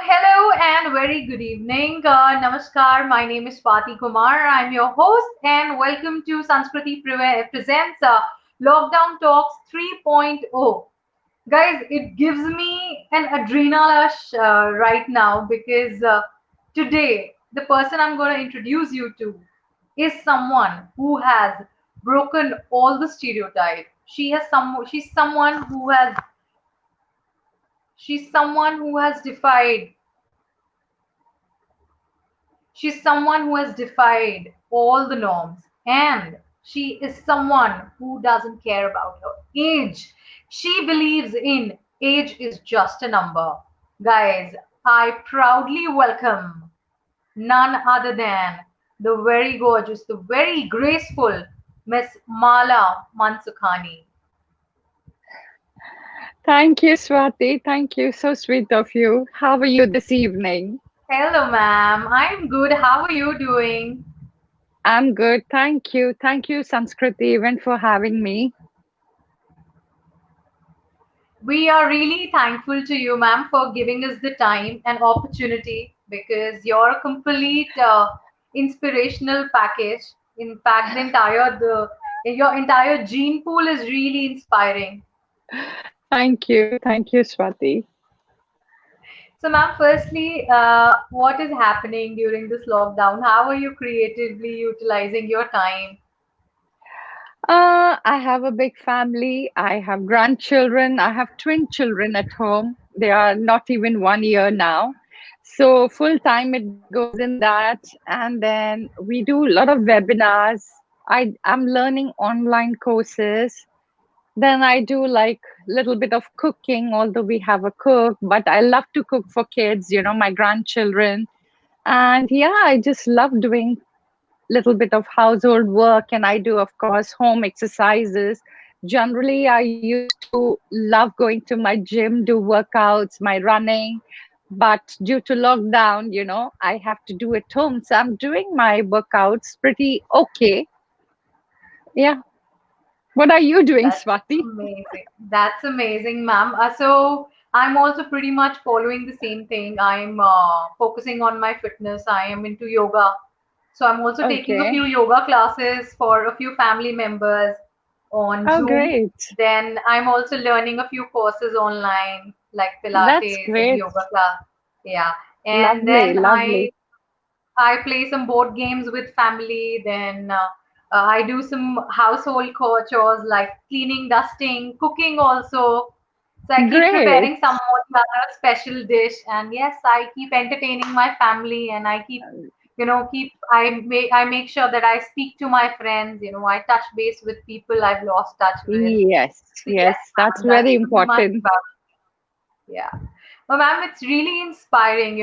Hello and very good evening. Namaskar. My name is Swati Kumar. I'm your host, and welcome to Sanskriti presents Lockdown Talks 3.0. Guys, it gives me an adrenal rush right now because today the person I'm going to introduce you to is someone who has broken all the stereotypes. She's someone who has defied She's someone who has defied all the norms, and she is someone who doesn't care about her age. She believes in age is just a number. Guys, I proudly welcome none other than the very gorgeous, the very graceful Miss Mala Mansukhani. Thank you, Swati. Thank you. So sweet of you. How are you this evening? Hello, ma'am. I'm good. How are you doing? I'm good. Thank you. Thank you, Sanskriti, even for having me. We are really thankful to you, ma'am, for giving us the time and opportunity because you're a complete inspirational package. In fact, the your entire gene pool is really inspiring. Thank you. Thank you, Swati. So, ma'am, firstly, what is happening during this lockdown? How are you creatively utilizing your time? I have a big family. I have grandchildren. I have twin children at home. They are not even 1 year now. So full time it goes in that. And then we do a lot of webinars. I'm learning online courses. Then I do like little bit of cooking, although we have a cook, but I love to cook for kids, my grandchildren. And yeah, I just love doing little bit of household work, and I do, of course, home exercises. Generally, I used to love going to my gym, do workouts, my running. But due to lockdown, I have to do at home. So I'm doing my workouts pretty okay. Yeah. What are you doing, That's Swati? amazing. That's amazing, ma'am. So I'm also pretty much following the same thing. I'm focusing on my fitness. I am into yoga. So I'm also taking a Okay. few yoga classes for a few family members on Oh, Zoom. great. Then I'm also learning a few courses online like That's Pilates and great. yoga class. Yeah. And Lovely, then lovely. I play some board games with family. Then I do some household chores like cleaning, dusting, cooking also. So I keep Great. preparing some or the other special dish, and yes, I keep entertaining my family, and I keep, keep I make sure that I speak to my friends. I touch base with people I've lost touch with. Yes, So yes, yes, that's ma'am, that's very pretty much important. about yeah. Well, ma'am, it's really inspiring,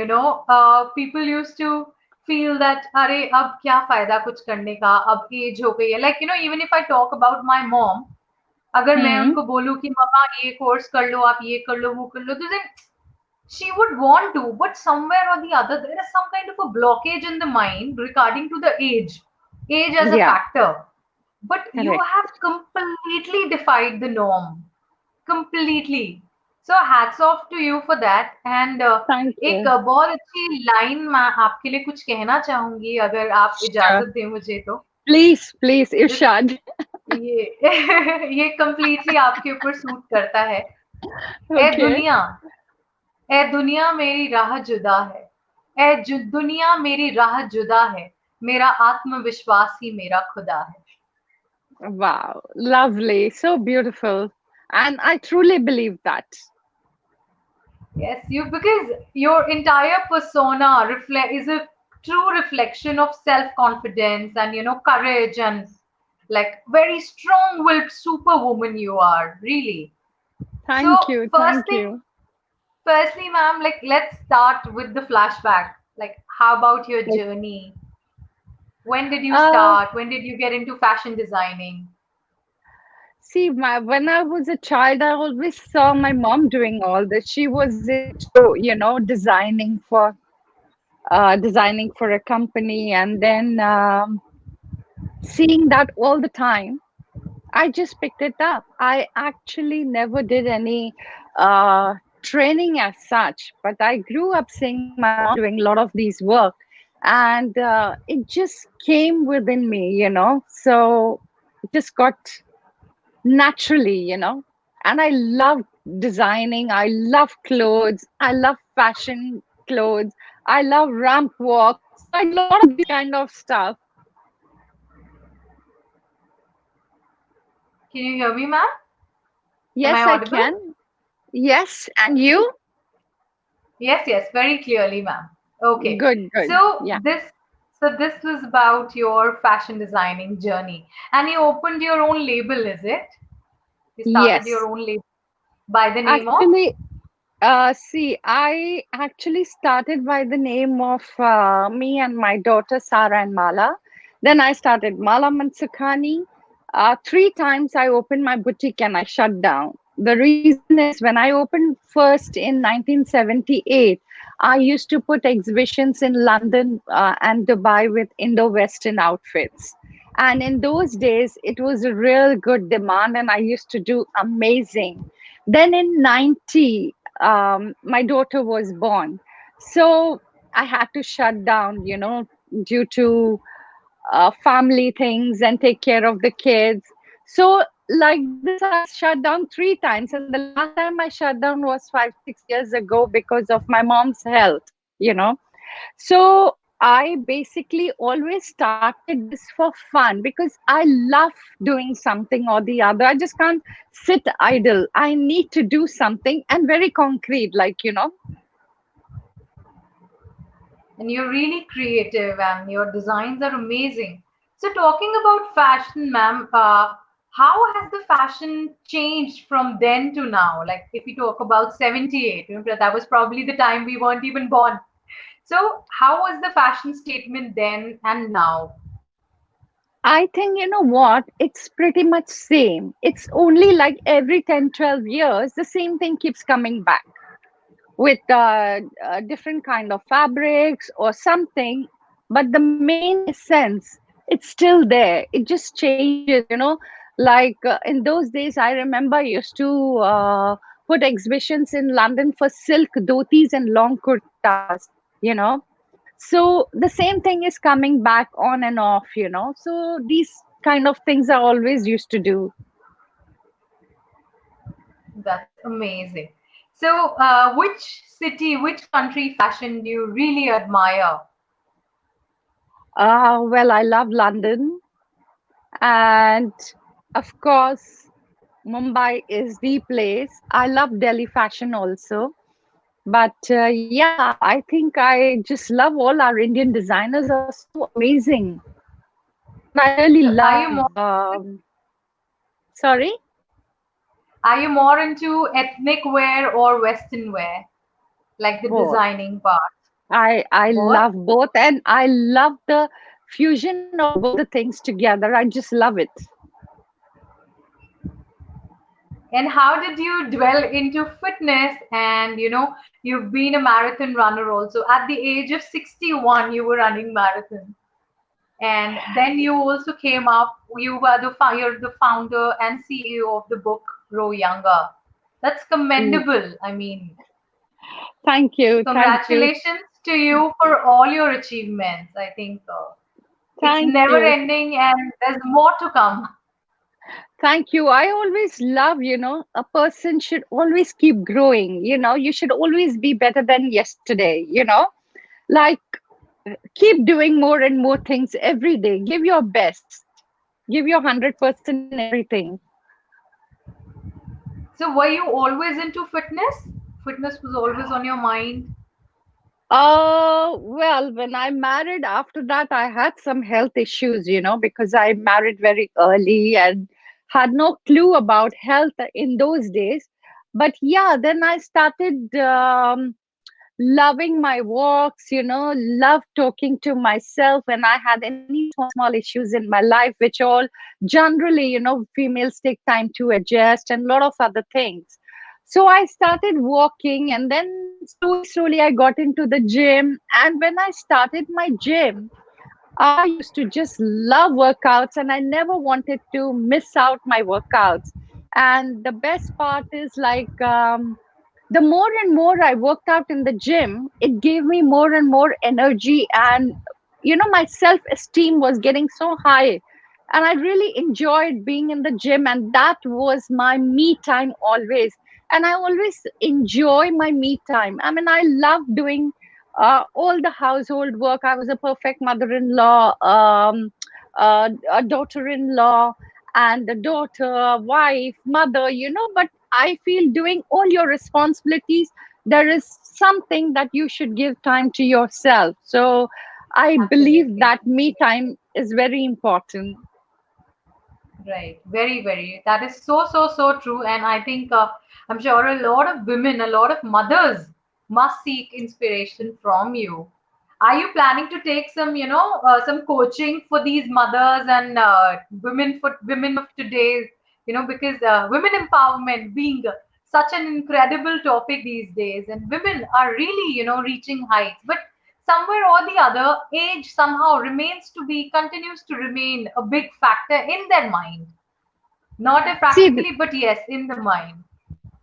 people used to feel that, अरे अब क्या फायदा कुछ करने का अब as हो गई है like even if I talk about my mom अगर मैं Hmm. उनको बोलूँ कि मम्मा ये कोर्स कर लो आप ये कर लो वो कर लो तो then she would want to but somewhere or the other there is some kind of a blockage in the mind regarding to the age as a Yeah, factor but you correct. have completely defied the norm completely. So hats off to you for that. And Thank एक you. बहुत अच्छी line मैं आपके लिए कुछ कहना चाहूंगी अगर आप Sure. इजाजत दें मुझे तो Please, please, Irshad. ये ये completely आपके ऊपर सूट करता है ए Okay. दुनिया ए दुनिया मेरी राह जुदा है दुनिया मेरी राह जुदा है मेरा आत्मविश्वास ही मेरा खुदा है Wow, lovely, so beautiful. And I truly believe that. Yes, you because your entire persona reflect is a true reflection of self-confidence and courage and like very strong-willed superwoman you are, really. So Thank you, thank you. firstly, ma'am, like let's start with the flashback. Like, how about your Like, journey? When did you uh, start? When did you get into fashion designing? see, when I was a child, I always saw my mom doing all this. She was into, designing for a company, and then seeing that all the time, I just picked it up. I actually never did any uh, training as such, but I grew up seeing my mom doing a lot of these work, and it just came within me, So it just got naturally, And I love designing. I love clothes. I love fashion clothes. I love ramp walks. So I do a lot of these kind of stuff. Can you hear me, ma'am? Am I Yes, I audible? can. Yes, and you? Yes, yes, very clearly, ma'am. Okay. Good, good. So Yeah. this was about your fashion designing journey. And you opened your own label, is it? You started your Yes. own label by the name of? Actually, see, I actually started by the name of me and my daughter Sarah and Mala. Then I started Mala Mansukhani. Three times I opened my boutique and I shut down. The reason is when I opened first in 1978, I used to put exhibitions in London and Dubai with Indo-Western outfits. And in those days, it was a real good demand, and I used to do amazing. Then in 90, my daughter was born. So I had to shut down, due to family things and take care of the kids. So, like this, I shut down three times. And the last time I shut down was 5, 6 years ago because of my mom's health, you know. So, I basically always started this for fun because I love doing something or the other. I just can't sit idle. I need to do something and very concrete, And you're really creative and your designs are amazing. So, talking about fashion, ma'am, how has the fashion changed from then to now? Like, if we talk about 78, that was probably the time we weren't even born. So, how was the fashion statement then and now? I think, you know what? It's pretty much same. It's only like every 10, 12 years, the same thing keeps coming back with different kind of fabrics or something, but the main essence, it's still there. It just changes, like in those days I remember I used to put exhibitions in London for silk dhotis and long kurtas, you know so the same thing is coming back on and off, so these kind of things I always used to do. That's amazing. So, which city, which country fashion do you really admire? Well, I love London, and of course Mumbai is the place. I love Delhi fashion also. But yeah, I think I just love all our Indian designers are so amazing. And I really So, love, sorry? are you more into ethnic wear or Western wear, like the Both. designing part? I Both. love both, and I love the fusion of both the things together. I just love it. And how did you dwell into fitness? And you've been a marathon runner also. At the age of 61, you were running marathon. And then you also came up, you're the founder and CEO of the book Grow Younger. That's Mm. commendable. I mean, Thank you, thank you, congratulations to you for all your achievements. I think it's thank never you. ending and there's more to come. Thank you. I always love, a person should always keep growing. You should always be better than yesterday, Like, keep doing more and more things every day. Give your best. Give your 100% in everything. So, were you always into fitness? Fitness was always on your mind. Well, when I married, after that, I had some health issues, because I married very early and had no clue about health in those days. But yeah, then I started loving my walks, love talking to myself when I had any small issues in my life, which all generally, females take time to adjust and a lot of other things. So I started walking, and then slowly I got into the gym. And when I started my gym, I used to just love workouts, and I never wanted to miss out my workouts. And the best part is like, the more and more I worked out in the gym, it gave me more and more energy. And, my self esteem was getting so high. And I really enjoyed being in the gym. And that was my me time always. And I always enjoy my me time. I mean, I love doing all the household work. I was a perfect mother in law, a daughter in law, and a daughter, wife, mother, but I feel doing all your responsibilities, there is something that you should give time to yourself. So I believe Absolutely. that me time is very important. Right. Very, very. That is so, so, so true. And I think I'm sure a lot of women, a lot of mothers must seek inspiration from you. Are you planning to take some, some coaching for these mothers and women of today, because women empowerment being such an incredible topic these days, and women are really, reaching heights. But somewhere or the other, age somehow continues to remain a big factor in their mind. Not a See, practically, but yes, in the mind.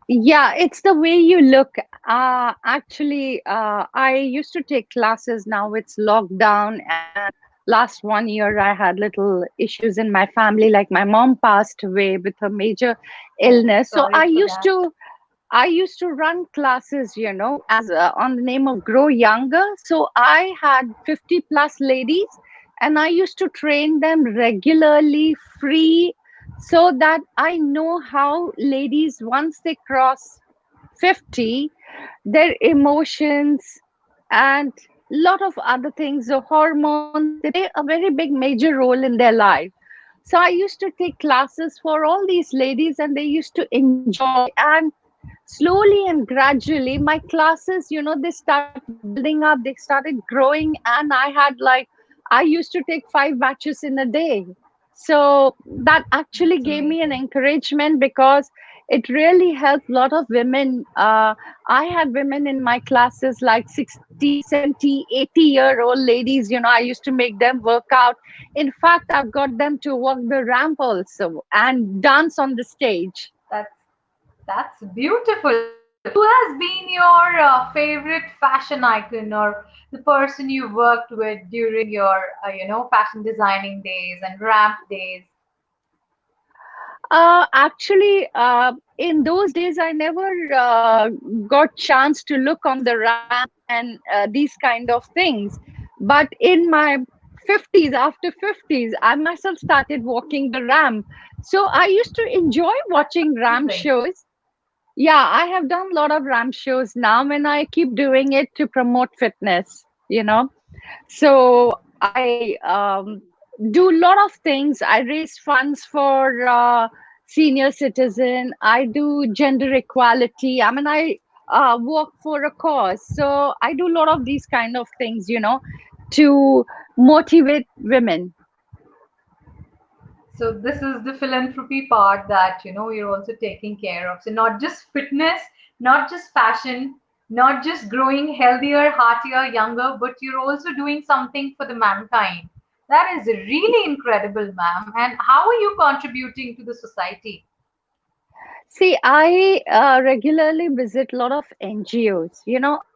yeah, it's the way you look. Actually, I used to take classes. Now it's lockdown, and last 1 year I had little issues in my family. Like my mom passed away with a major Oh, illness. So sorry for that. I used to run classes, as on the name of Grow Younger. So I had 50 plus ladies, and I used to train them regularly, free, so that I know how ladies, once they cross 50, their emotions and lot of other things, the hormones, they play a very big major role in their life. So I used to take classes for all these ladies, and they used to enjoy. And slowly and gradually, my classes, they started building up, they started growing. And I used to take 5 batches in a day. So that actually That's gave me an amazing. encouragement, because it really helped a lot of women. I had women in my classes like 60, 70, 80-year-old ladies. I used to make them work out. In fact, I've got them to walk the ramp also and dance on the stage. That's that's beautiful. Who has been your favorite fashion icon or the person you worked with during your, fashion designing days and ramp days? Actually, in those days, I never got chance to look on the ramp and these kind of things. But in my 50s, after 50s, I myself started walking the ramp. So I used to enjoy That's watching ramp amazing. shows. Yeah, I have done a lot of ramp shows now, and I keep doing it to promote fitness. So I do a lot of things. I raise funds for senior citizen. I do gender equality. I mean, I work for a cause. So I do a lot of these kind of things, to motivate women. So this is the philanthropy part that you're also taking care of. So not just fitness, not just fashion, not just growing healthier, heartier, younger, but you're also doing something for the mankind. That is really incredible, ma'am. And how are you contributing to the society? See, I regularly visit a lot of NGOs.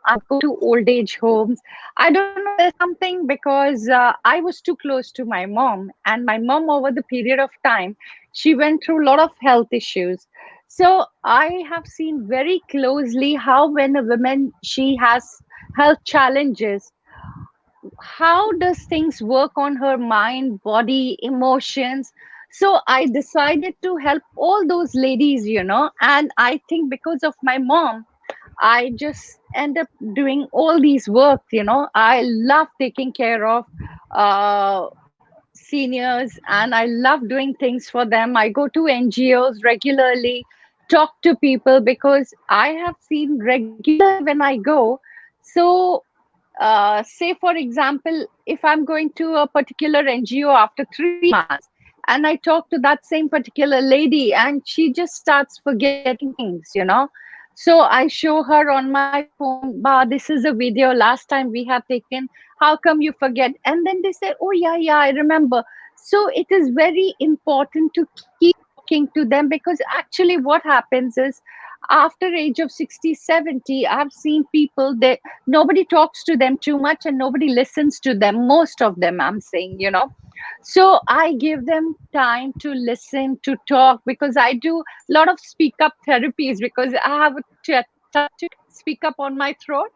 I go to old age homes. I don't know, there's something, because I was too close to my mom, and my mom, over the period of time, she went through a lot of health issues. So I have seen very closely how, when a woman, she has health challenges, how does things work on her mind, body, emotions. So I decided to help all those ladies, and I think because of my mom, I just end up doing all these work. I love taking care of uh, seniors, and I love doing things for them. I go to NGOs regularly, talk to people, because I have seen regularly when I go. So say for example, if I'm going to a particular NGO after 3 months, and I talk to that same particular lady, and she just starts forgetting things. So I show her on my phone, bah, this is a video last time we have taken, how come you forget? And then they say, oh yeah, yeah, I remember. So it is very important to keep talking to them, because actually what happens is after age of 60, 70, I've seen people that nobody talks to them too much and nobody listens to them, most of them, I'm saying, so I give them time to listen, to talk, because I do a lot of speak up therapies because I have a to speak up on my throat.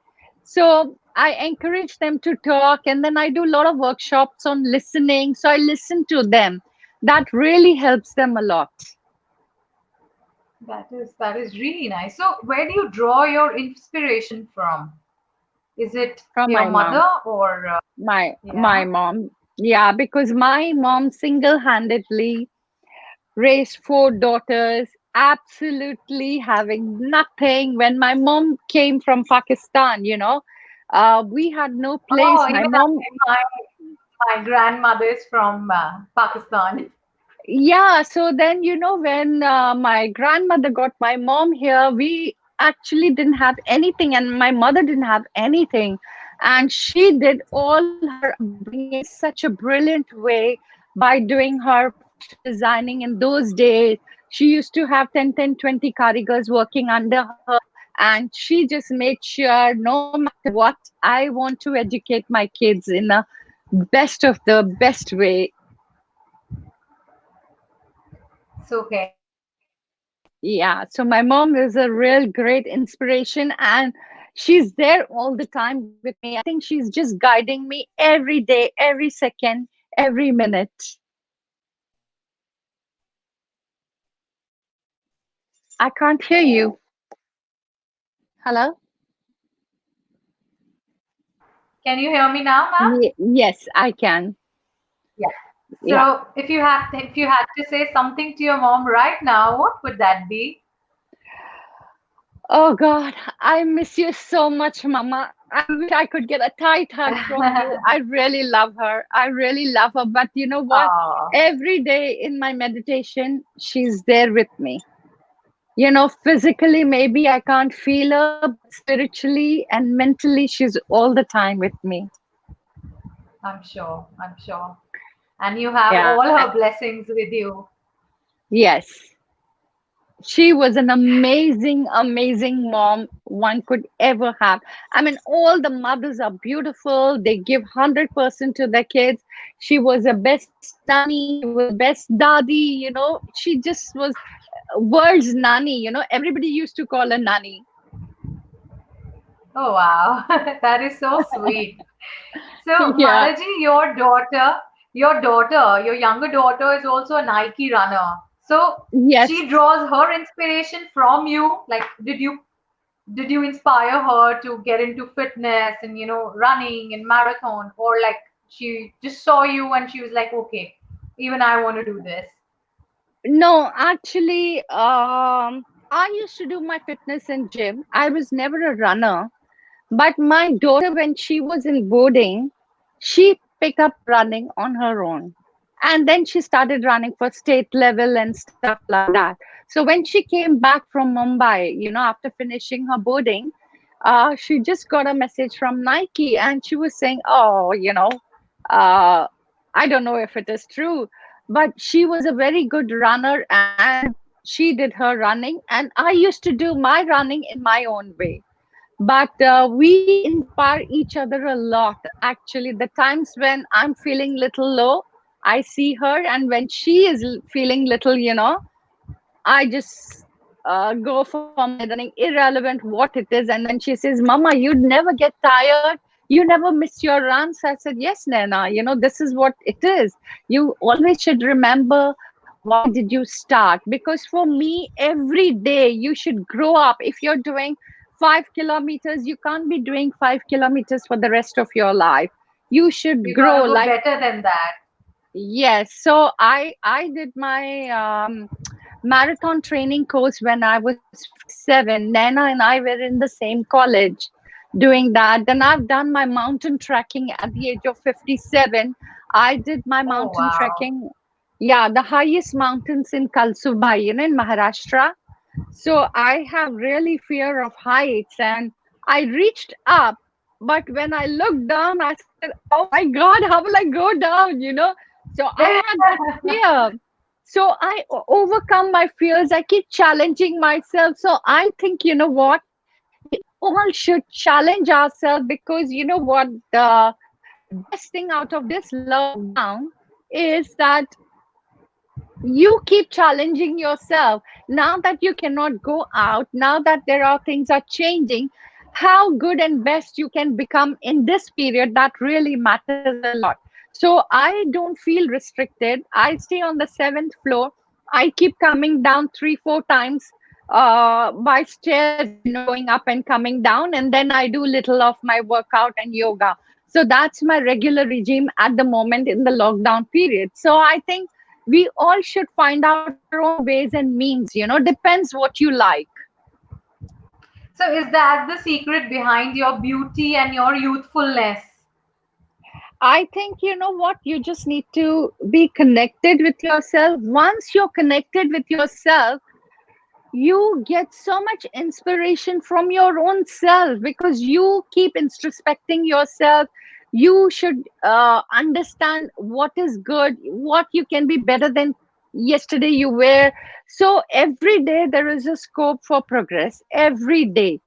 So I encourage them to talk, and then I do a lot of workshops on listening. So I listen to them. That really helps them a lot. That is really nice. So, where do you draw your inspiration from? Is it From your my mother mom. or My yeah? mom. Yeah, because my mom single-handedly raised four daughters, absolutely having nothing. When my mom came from Pakistan, we had no Oh, place. My even mom, my grandmother is from Pakistan. yeah. So then, when my grandmother got my mom here, we actually didn't have anything, and my mother didn't have anything. And she did all her upbringing in such a brilliant way by doing her fashion designing in those days. She used to have 10, 20 karigars working under her, and she just made sure no matter what, I want to educate my kids in a best of the best way. So careful. Yeah, so my mom is a real great inspiration, and she's there all the time with me. I think she's just guiding me every day, every second, every minute. I can't hear you. Hello? Can you hear me now, ma'am? Yes, I can. Yeah. Yeah. So, if you had to say something to your mom right now, what would that be? Oh God, I miss you so much, Mama. I wish I could get a tight hug from you. I really love her. I really love her. But you know what? Oh, Every day in my meditation, she's there with me. Physically, maybe I can't feel her, but spiritually and mentally, she's all the time with me. I'm sure. I'm sure. And you have Yeah. all her blessings with you. Yes. She was an amazing, amazing mom one could ever have. I mean, all the mothers are beautiful. They give 100% to their kids. She was a best nanny. She was a best daddy. She just was world's nanny. Everybody used to call her nanny. Oh wow, that is so sweet. So, Yeah. Malaji, your younger daughter is also a Nike runner. So Yes. she draws her inspiration from you. Like, did you inspire her to get into fitness and running and marathon, or like she just saw you and she was like, okay, even I want to do this. No, actually, I used to do my fitness in gym. I was never a runner. But my daughter, when she was in boarding, she picked up running on her own. And then she started running for state level and stuff like that. So when she came back from Mumbai, after finishing her boarding, she just got a message from Nike, and she was saying, oh, uh, I don't know if it is true, but she was a very good runner and she did her running. And I used to do my running in my own way, but we inspire each other a lot. Actually, the times when I'm feeling little low, I see her, and when she is feeling little, I just go for my running, irrelevant what it is. And when she says, Mama, you'd never get tired, you never miss your runs, I said, yes, Nana, this is what it is. You always should remember why did you start, because for me, every day you should grow up. If you're doing 5 kilometers, you can't be doing 5 kilometers for the rest of your life. You should You grow gotta go like. better than that. Yes, so I did my marathon training course when I was 57. Nana and I were in the same college doing that. Then I've done my mountain trekking at the age of 57. I did my Oh mountain wow. trekking, yeah, the highest mountains in Kalsubai, in Maharashtra. So I have really fear of heights, and I reached up, but when I looked down, I said, "Oh my God, how will I go down?" So I had that fear. So overcome my fears. I keep challenging myself. So I think, you know what, we all should challenge ourselves, because you know what, the best thing out of this lockdown is that you keep challenging yourself. Now that you cannot go out, now that there are things are changing, how good and best you can become in this period, that really matters a lot. So I don't feel restricted. I stay on the seventh floor. I keep coming down 3 4 times by stairs, going up and coming down, and then I do little of my workout and yoga. So that's my regular regime at the moment in the lockdown period. So I think we all should find out our own ways and means, depends what you like. So is that the secret behind your beauty and your youthfulness? I think, you know what, you just need to be connected with yourself. Once you're connected with yourself, you get so much inspiration from your own self, because you keep introspecting yourself. You should understand what is good, what you can be better than yesterday you were. So every day there is a scope for progress, every day.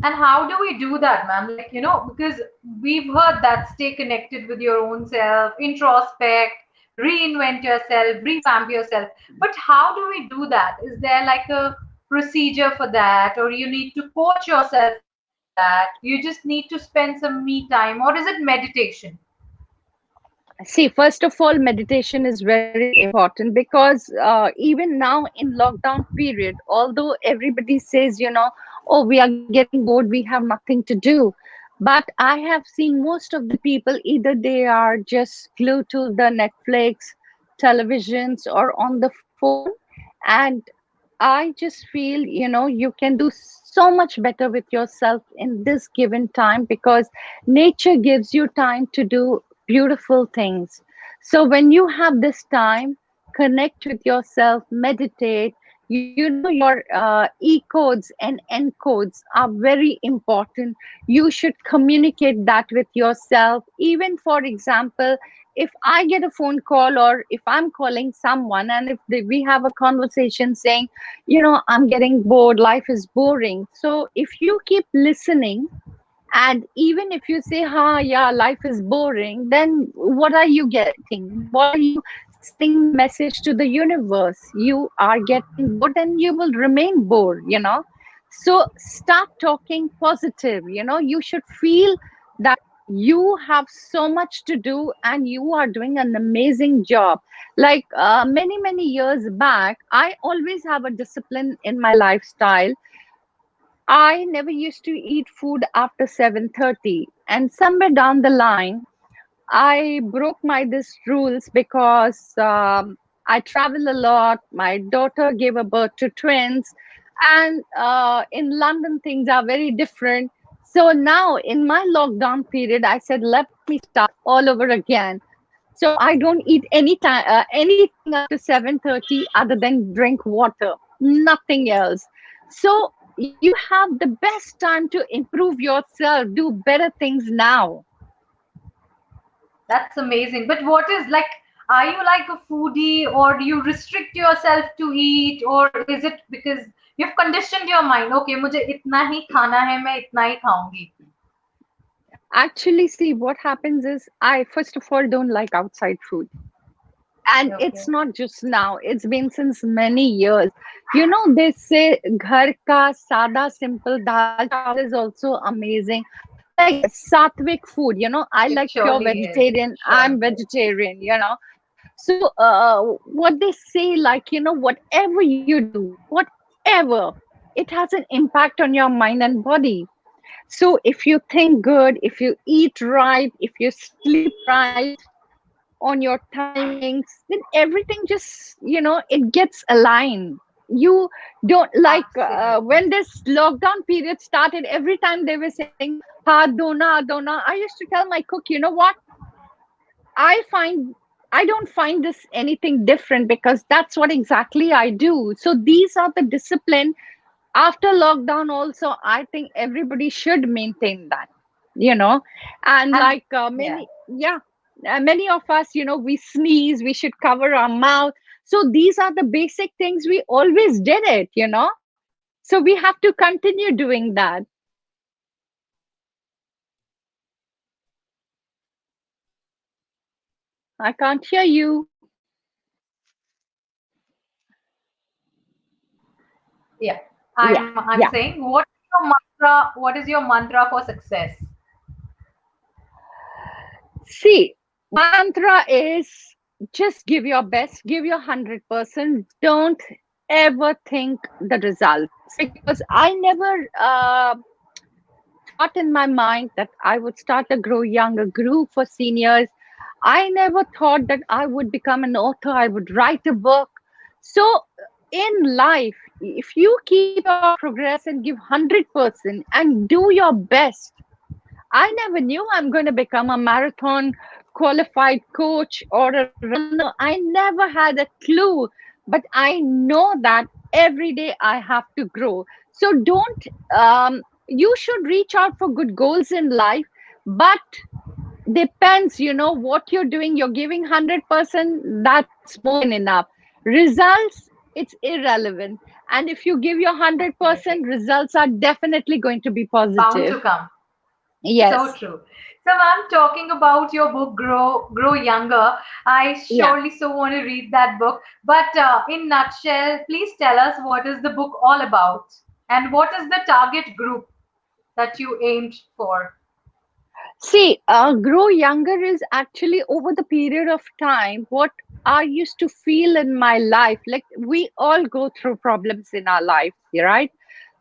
And how do we do that, ma'am? Like, because we've heard that stay connected with your own self, introspect, reinvent yourself, revamp yourself. But how do we do that? Is there like a procedure for that? Or you need to coach yourself to do that? You just need to spend some me time? Or is it meditation? See, first of all, meditation is very important, because even now in lockdown period, although everybody says, oh, we are getting bored, we have nothing to do. But I have seen most of the people, either they are just glued to the Netflix, televisions, or on the phone. And I just feel, you can do so much better with yourself in this given time, because nature gives you time to do beautiful things. So when you have this time, connect with yourself, meditate. Your E codes and N codes are very important. You should communicate that with yourself. Even for example, if I get a phone call, or if I'm calling someone, and if we have a conversation saying, I'm getting bored, life is boring. So if you keep listening, and even if you say, ha, yeah, life is boring, then what are you getting? What are you sending the message to the universe? You are getting bored and you will remain bored. So start talking positive. You should feel that you have so much to do and you are doing an amazing job. Like many, many years back, I always have a discipline in my lifestyle. I never used to eat food after 7:30, and somewhere down the line I broke my this rules, because I travel a lot. My daughter gave a birth to twins, and in London things are very different. So now in my lockdown period, I said, let me start all over again. So I don't eat anything after 7:30 other than drink water, nothing else. So you have the best time to improve yourself, do better things now. That's amazing. But what is like, are you like a foodie or do you restrict yourself to eat or is it because you've conditioned your mind, okay, मुझे इतना ही खाना है, मैं इतना ही खाऊंगी. Actually, see, what happens is, I first of all don't like outside food. And Okay. it's not just now, it's been since many years. They say ghar ka sada simple dal chawal is also amazing. Like sattvic food, I It like pure surely is. vegetarian. I'm Surely is. vegetarian. So what they say, like, whatever you do, whatever, it has an impact on your mind and body. So if you think good, if you eat right, if you sleep right on your timings, then everything just, it gets aligned. You don't like Absolutely. when this lockdown period started, every time they were saying, ha dona dona, I used to tell my cook, you know what, I find I don't find this anything different, because that's what exactly I do. So these are the discipline. After lockdown also, I think everybody should maintain that. you know and And like yeah. many, yeah. Many of us, we sneeze, we should cover our mouth. So these are the basic things. We always did it. So we have to continue doing that. I can't hear you. Yeah, Yeah, I'm yeah. saying, what is your mantra? What is your mantra for success? See, my mantra is just give your best, give your 100%. Don't ever think the results, because I never thought in my mind that I would start a Grow Younger group for seniors. I never thought that I would become an author, I would write a book. So, in life, if you keep your progress and give 100% and do your best, I never knew I'm going to become a marathon qualified coach or a runner. I never had a clue, but I know that every day I have to grow. So don't, you should reach out for good goals in life, but depends, what you're doing. You're giving 100%, that's more than enough. Results, it's irrelevant. And if you give your Absolutely. 100%, results are definitely going to be Bound positive. to come. So Yes. true. So, ma'am, talking about your book, Grow Younger, I Yeah. surely so want to read that book. But in nutshell, please tell us what is the book all about, and what is the target group that you aimed for? See, Grow Younger is actually over the period of time what I used to feel in my life. Like we all go through problems in our life, right?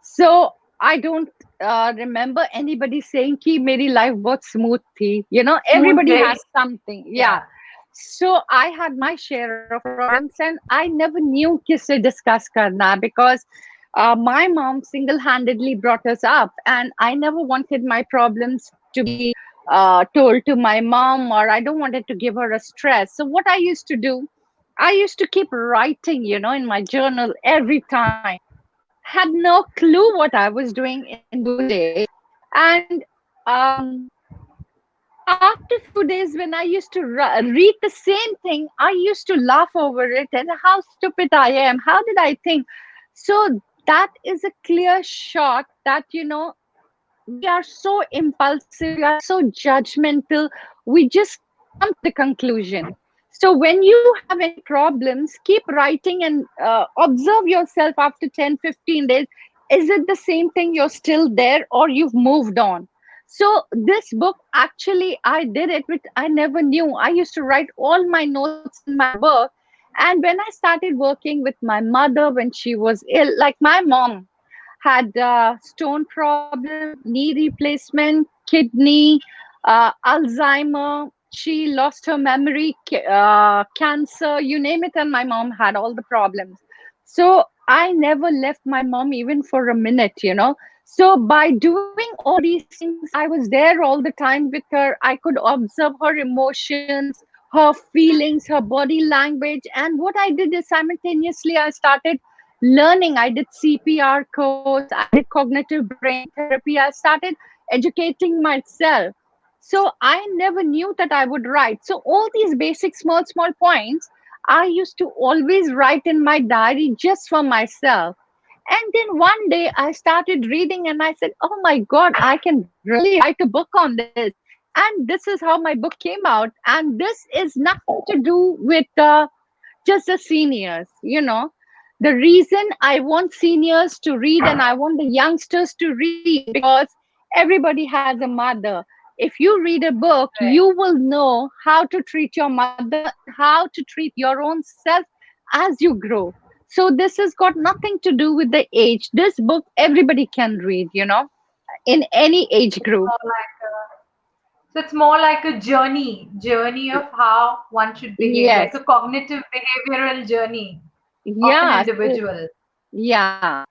So I don't remember anybody saying कि मेरी life बहुत smooth थी. Smooth Everybody day. has something. Yeah. Yeah. So I had my share of problems, and I never knew किससे discuss करना, because my mom single-handedly brought us up, and I never wanted my problems to be told to my mom, or I don't wanted to give her a stress. So what I used to do, I used to keep writing, in my journal every time. Had no clue what I was doing in those days. And after few days, when I used to read the same thing, I used to laugh over it and how stupid I am. How did I think? So that is a clear shot that, we are so impulsive, we are so judgmental, we just come to the conclusion. So when you have any problems, keep writing and observe yourself after 10, 15 days. Is it the same thing, you're still there, or you've moved on? So this book, actually, I did it with, I never knew. I used to write all my notes in my book. And when I started working with my mother when she was ill, like my mom had stone problem, knee replacement, kidney, Alzheimer. She lost her memory, cancer, you name it, and my mom had all the problems. So I never left my mom even for a minute. So by doing all these things, I was there all the time with her. I could observe her emotions, her feelings, her body language. And what I did is simultaneously, I started learning. I did CPR course, I did cognitive brain therapy, I started educating myself. So I never knew that I would write. So all these basic small points I used to always write in my diary just for myself. And then one day I started reading and I said, oh my God, I can really write a book on this. And this is how my book came out. And this is nothing to do with just the seniors. The reason I want seniors to read and I want the youngsters to read, because everybody has a mother. If you read a book, Right. you will know how to treat your mother and how to treat your own self as you grow. So this has got nothing to do with the age. This book everybody can read, in any age It's group. more like it's more like a journey of how one should behave, like Yes. a cognitive behavioral journey of an Yes. individual. Yeah.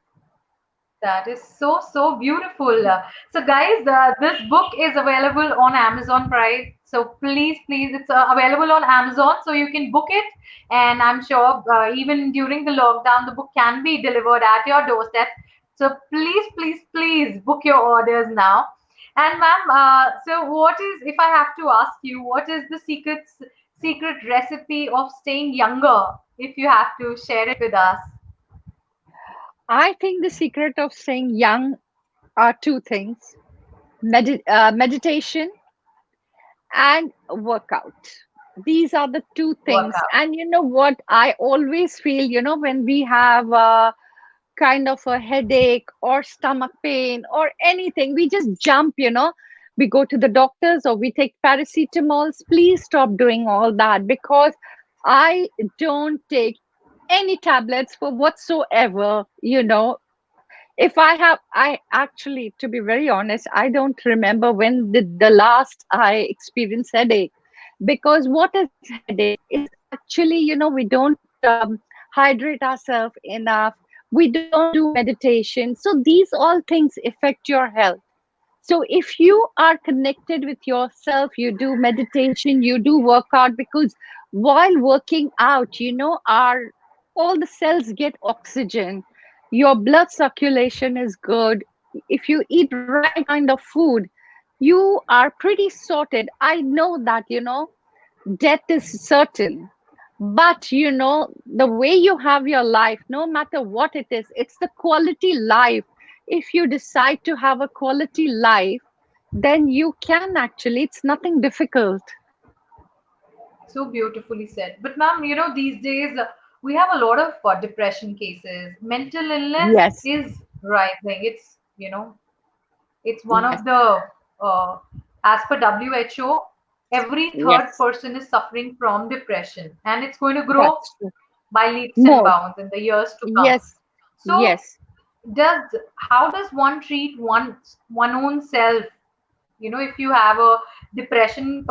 That is so, so beautiful. So, guys, this book is available on Amazon Prime. So, please, it's available on Amazon. So, you can book it. And I'm sure even during the lockdown, the book can be delivered at your doorstep. So, please, book your orders now. And ma'am, so what is, if I have to ask you, what is the secret recipe of staying younger? If you have to share it with us. I think the secret of staying young are two things: meditation and workout. These are the two things. Workout. And you know what? I always feel, when we have kind of a headache or stomach pain or anything, we just jump. We go to the doctors or we take paracetamols. Please stop doing all that, because I don't take any tablets for whatsoever. If I have, I actually, to be very honest, I don't remember when did the last I experienced headache. Because what is headache? It's actually, we don't hydrate ourselves enough. We don't do meditation. So these all things affect your health. So if you are connected with yourself, you do meditation, you do workout, because while working out, our all the cells get oxygen. Your blood circulation is good. If you eat right kind of food, you are pretty sorted. I know that, death is certain. But the way you have your life, no matter what it is, it's the quality life. If you decide to have a quality life, then you can actually, it's nothing difficult. So beautifully said. But ma'am, these days we have a lot of depression cases. Mental illness Yes, is rising. It's one yes, of the, uh, as per WHO, every third yes, person is suffering from depression, and it's going to grow that's true. by leaps and More. bounds in the years to come. Yes, So, yes. does how does one treat one own self? If you have a depression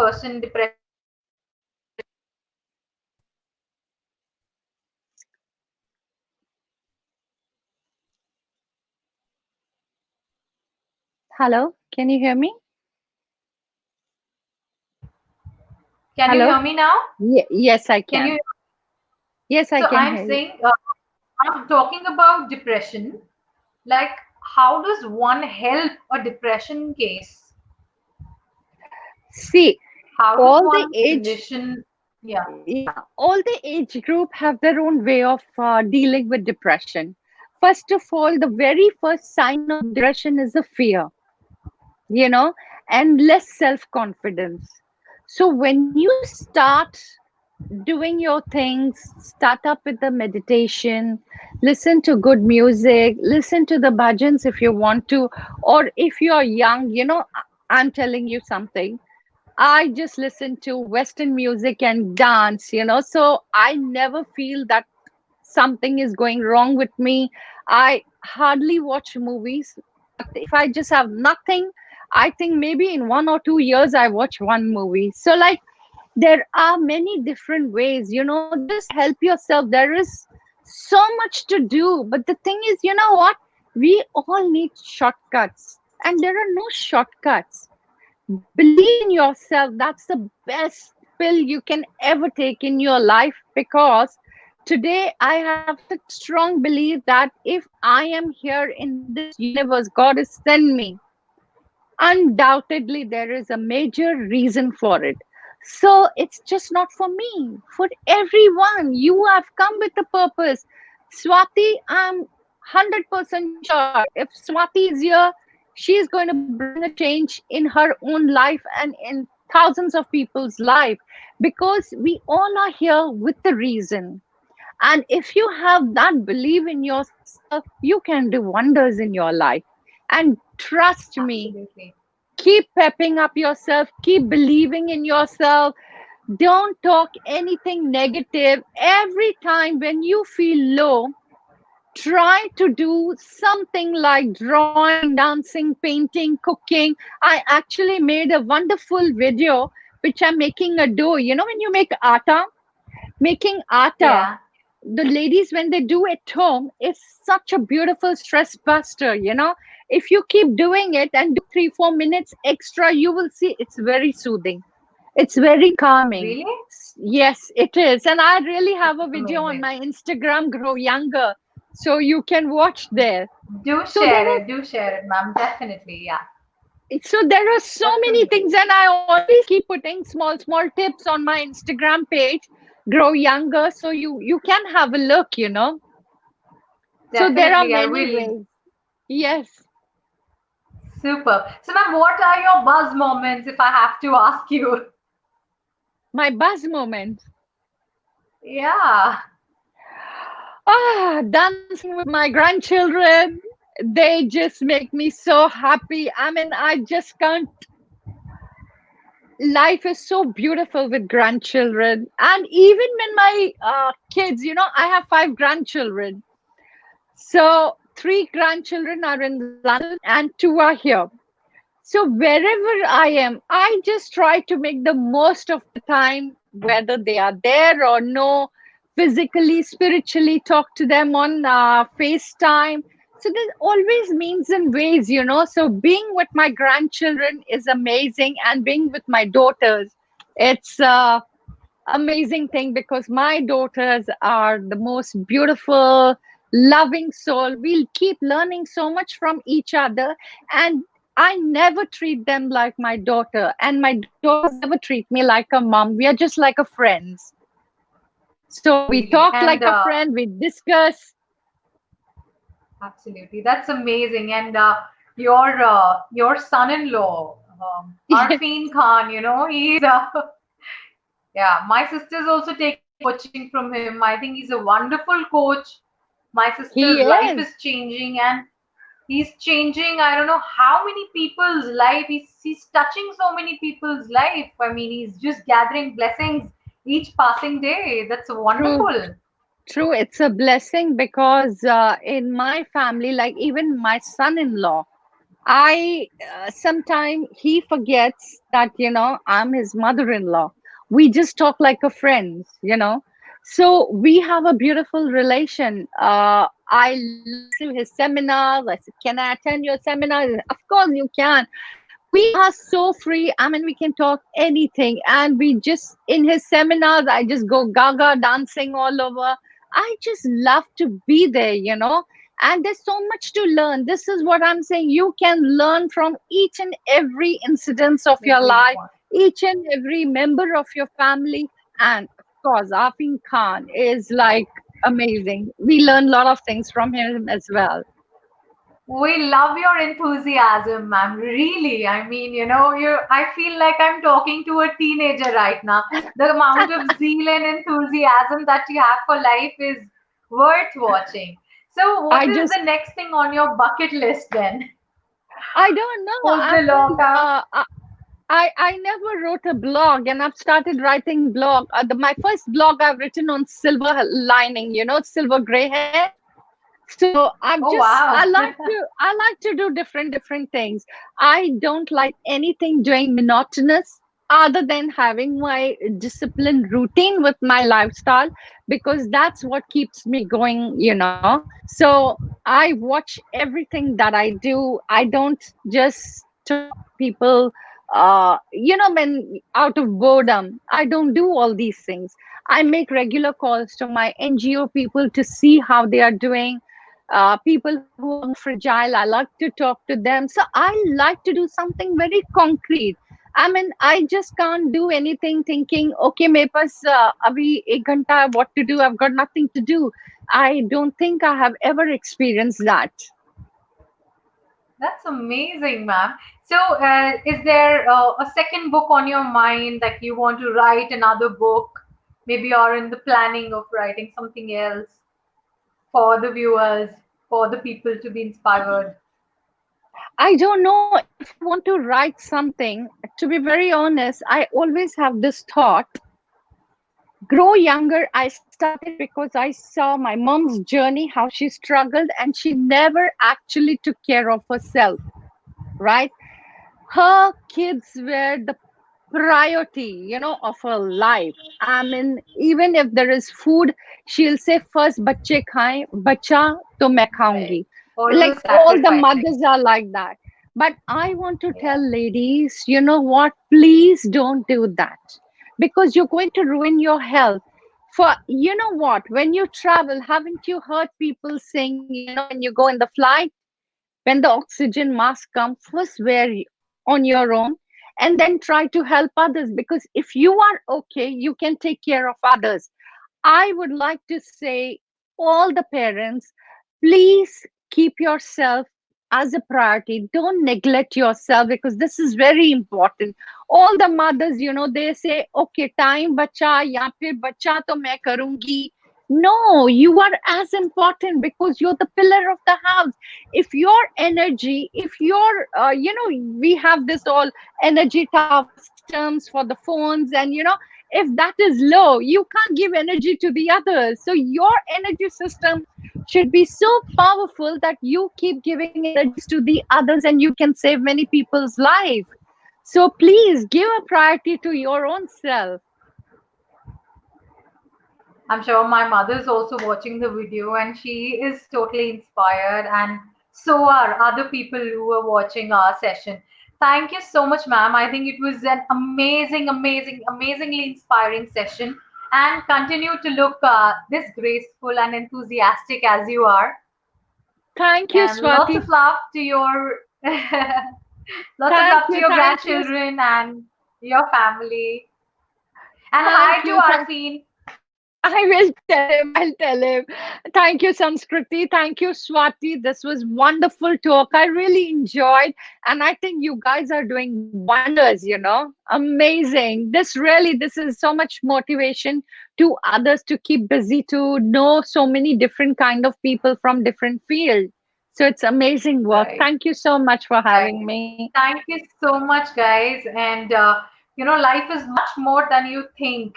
Hello, can you hear me? can you Hello? hear me now? Yes, I Can can. you? Yes, I So can I'm hear you. saying, I'm talking about depression. Like, how does one help a depression case? See, How does all the one age, clinician? Yeah. yeah, all the age group have their own way of dealing with depression. First of all, the very first sign of depression is a fear, you know, and less self confidence. So when you start doing your things, start up with the meditation, listen to good music, listen to the bhajans if you want to, or if you're young, I'm telling you something. I just listen to Western music and dance. So I never feel that something is going wrong with me. I hardly watch movies, but if I just have nothing, I think maybe in 1 or 2 years I watch one movie. So, like, there are many different ways, just help yourself. There is so much to do, but the thing is, you know what? We all need shortcuts, and there are no shortcuts. Believe in yourself. That's the best pill you can ever take in your life, because today I have such strong belief that if I am here in this universe, God has sent me. Undoubtedly, there is a major reason for it. So it's just not for me, for everyone. You have come with a purpose. Swati, I'm 100% sure if Swati is here, she's going to bring a change in her own life and in thousands of people's life, because we all are here with the reason. And if you have that belief in yourself, you can do wonders in your life. And trust me, Absolutely. keep pepping up yourself, keep believing in yourself. Don't talk anything negative. Every time when you feel low, try to do something like drawing, dancing, painting, cooking. I actually made a wonderful video which I'm making a dough. When you make atta, making atta, Yeah. the ladies, when they do at home, is such a beautiful stress buster. If you keep doing it and do 3-4 minutes extra, you will see it's very soothing, it's very calming. Really? Yes, it is. And I really It's have a video on amazing. my Instagram, Grow Younger, so you can watch there. Do So there share are it. Do share it, ma'am. Definitely. Yeah. So there are so That's many amazing. things, and I always keep putting small tips on my Instagram page, Grow Younger, so you can have a look, so there are Definitely, I many will. ways. Yes. Super. So, ma'am, what are your buzz moments if I have to ask you? My buzz moment. Yeah. Dancing with my grandchildren. They just make me so happy. I mean, I just can't. Life is so beautiful with grandchildren. And even when my kids, I have five grandchildren. So three grandchildren are in London and two are here. So wherever I am, I just try to make the most of the time, whether they are there or no, physically, spiritually, talk to them on FaceTime. So there's always means and ways, So being with my grandchildren is amazing, and being with my daughters, it's amazing thing because my daughters are the most beautiful, loving soul. We'll keep learning so much from each other, and I never treat them like my daughter, and my daughters never treat me like a mom. We are just like a friends. So we Absolutely. talk And like a friend, we discuss. absolutely. That's amazing. And your son-in-law, Arfin Khan, he's yeah, my sister's also taking coaching from him. I think he's a wonderful coach. My He sister's life is is. changing, and he's changing. I don't know how many people's life. He's touching so many people's life. I mean, he's just gathering blessings each passing day. That's True. wonderful. True, it's a blessing because in my family, like even my son-in-law, I sometimes he forgets that I'm his mother-in-law. We just talk like a friends. So we have a beautiful relation. I listen to his seminars. I said, "Can I attend your seminar?" Of course you can. We are so free. I mean, we can talk anything, and we just in his seminars. I just go gaga dancing all over. I just love to be there. And there's so much to learn. This is what I'm saying. You can learn from each and every incidence of your Every life, point. each and every member of your family. And of course, Afin Khan is like amazing. We learn a lot of things from him as well. We love your enthusiasm, ma'am. Really. I mean, I feel like I'm talking to a teenager right now. The amount of zeal and enthusiasm that you have for life is worth watching. So, what I is just the next thing on your bucket list then? I don't know. Post I the mean, lockout. I never wrote a blog, and I've started writing blog. My first blog I've written on silver lining, silver gray hair. So Oh, wow. I like to do different things. I don't like anything doing monotonous other than having my disciplined routine with my lifestyle, because that's what keeps me going. So I watch everything that I do. I don't just talk to people when out of boredom. I don't do all these things. I make regular calls to my NGO people to see how they are doing. People who are more fragile, I like to talk to them. So I like to do something very concrete. I mean, I just can't do anything thinking, okay, मेरे पास अभी 1 घंटा है, what to do? I've got nothing to do. I don't think I have ever experienced that. That's amazing, ma'am. So, is there a second book on your mind that you want to write another book? Maybe you're in the planning of writing something else for the viewers, for the people to be inspired. I don't know if I want to write something. To be very honest, I always have this thought. Grow Younger, I started because I saw my mom's journey, how she struggled, and she never actually took care of herself, right? Her kids were the priority, of her life. I mean, even if there is food, she'll say first bacche khaye, bacha to main Right. khaungi. Like Always all the sacrificing. mothers are like that. But I want to Yeah. tell ladies, you know what? Please don't do that, because you're going to ruin your health. For you know what? When you travel, haven't you heard people saying, when you go in the flight, when the oxygen mask comes, first wear on your own, and then try to help others, because if you are okay, you can take care of others. I would like to say, all the parents, please keep yourself as a priority. Don't neglect yourself, because this is very important. All the mothers, they say, okay, time bacha, ya phir bacha to main karungi. No, you are as important, because you're the pillar of the house. If your energy, if your, we have this all energy tower systems for the phones, and if that is low, you can't give energy to the others. So your energy system should be so powerful that you keep giving energies to the others, and you can save many people's life. So please give a priority to your own self. I'm sure my mother is also watching the video and she is totally inspired, and so are other people who are watching our session. Thank you so much, ma'am. I think it was an amazing, amazing, amazingly inspiring session. And continue to look this graceful and enthusiastic as you are. Thank you, And lots Swati. of love to your lots of Thank love to you. your Thank you. grandchildren and your family. And hi Thank to you. Arfin. I will tell him. I'll tell him. Thank you, Sanskriti. Thank you, Swati. This was wonderful talk. I really enjoyed, and I think you guys are doing wonders. Amazing. This is so much motivation to others to keep busy, to know so many different kind of people from different fields. So it's amazing work. Right. Thank you so much for Right. having me. Thank you so much, guys. And life is much more than you think.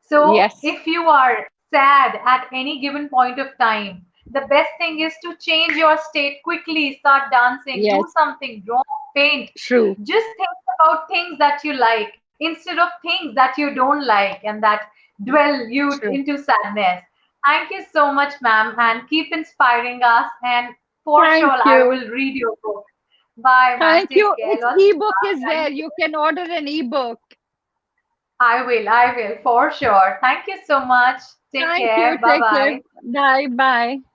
So, Yes, if you are sad at any given point of time, the best thing is to change your state quickly, start dancing, do yes, something, draw, paint. true, Just think about things that you like instead of things that you don't like and that dwell you true. into sadness. Thank you so much, ma'am, and keep inspiring us. And for sure, Thank I you. will read your book. Bye, ma'am. Thank Take you. care. Its Lots of ebook love. is Thank there. you. You can order an ebook. I will, for sure. Thank you so much. Take Thank you. care. Bye Take care. bye. Bye. Bye.